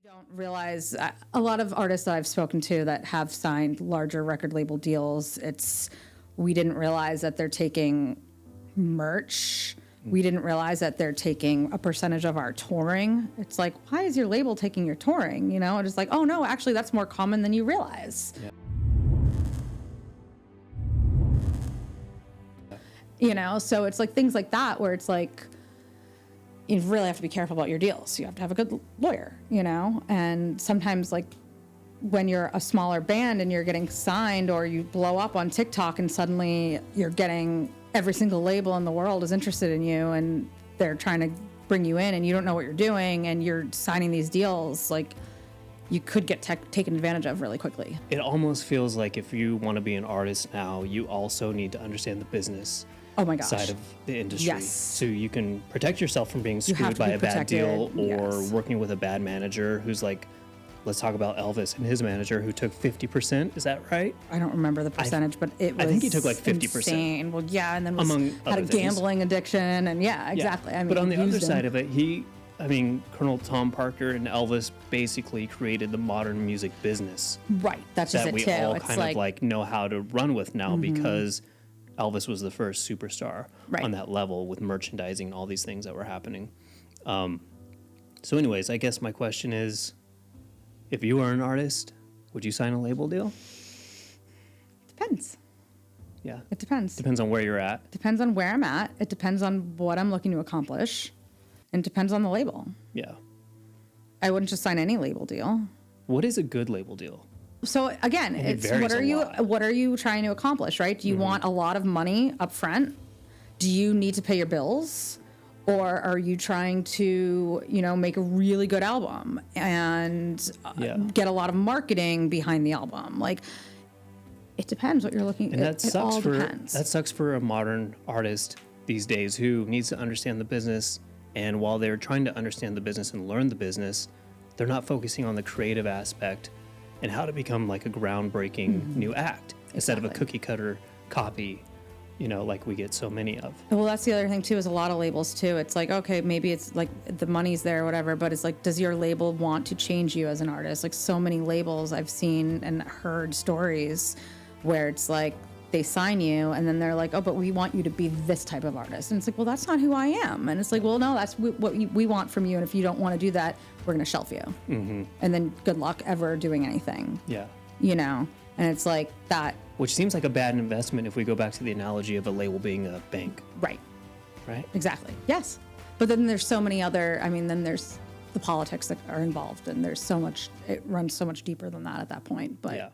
don't realize a lot of artists that I've spoken to that have signed larger record label deals, we didn't realize that they're taking merch. We didn't realize that they're taking a percentage of our touring. It's like, why is your label taking your touring? You know, and it's like, oh no, actually that's more common than you realize. Yeah. You know, so it's like things like that where it's like, you really have to be careful about your deals. You have to have a good lawyer, you know? And sometimes like when you're a smaller band and you're getting signed or you blow up on TikTok and suddenly you're getting every single label in the world is interested in you and they're trying to bring you in and you don't know what you're doing and you're signing these deals, like you could get taken advantage of really quickly. It almost feels like if you want to be an artist now, you also need to understand the business side of the industry. Yes. So you can protect yourself from being screwed by a bad deal or working with a bad manager who's like, let's talk about Elvis and his manager who took 50%. Is that right? I don't remember the percentage, but it was I think he took like 50%. Insane. Well, yeah, and then had a gambling addiction, and yeah, exactly. Yeah. I mean, but on the other side of it, Colonel Tom Parker and Elvis basically created the modern music business. Right, that's just it too. That we all kind of like know how to run with now because Elvis was the first superstar on that level with merchandising and all these things that were happening. So anyways, I guess my question is, if you were an artist, would you sign a label deal? Depends. Yeah. It depends. Depends on where you're at. Depends on where I'm at. It depends on what I'm looking to accomplish. And depends on the label. Yeah. I wouldn't just sign any label deal. What is a good label deal? So again, it's what are you trying to accomplish, right? Do you want a lot of money up front? Do you need to pay your bills? Or are you trying to, make a really good album and get a lot of marketing behind the album? Like, it depends what you're looking at. And that sucks for a modern artist these days who needs to understand the business. And while they're trying to understand the business and learn the business, they're not focusing on the creative aspect and how to become like a groundbreaking new act instead of a cookie cutter copy. Like we get so many of. Well, that's the other thing too, is a lot of labels too. It's like, okay, maybe it's like the money's there or whatever, but it's like, does your label want to change you as an artist? Like so many labels I've seen and heard stories where it's like they sign you and then they're like, oh, but we want you to be this type of artist. And it's like, well, that's not who I am. And it's like, well, no, that's what we want from you. And if you don't want to do that, we're going to shelf you. Mm-hmm. And then good luck ever doing anything. Yeah. And it's like that. Which seems like a bad investment if we go back to the analogy of a label being a bank. Right. Right? Exactly. Yes. But then there's so many other, then there's the politics that are involved and there's so much, it runs so much deeper than that at that point. But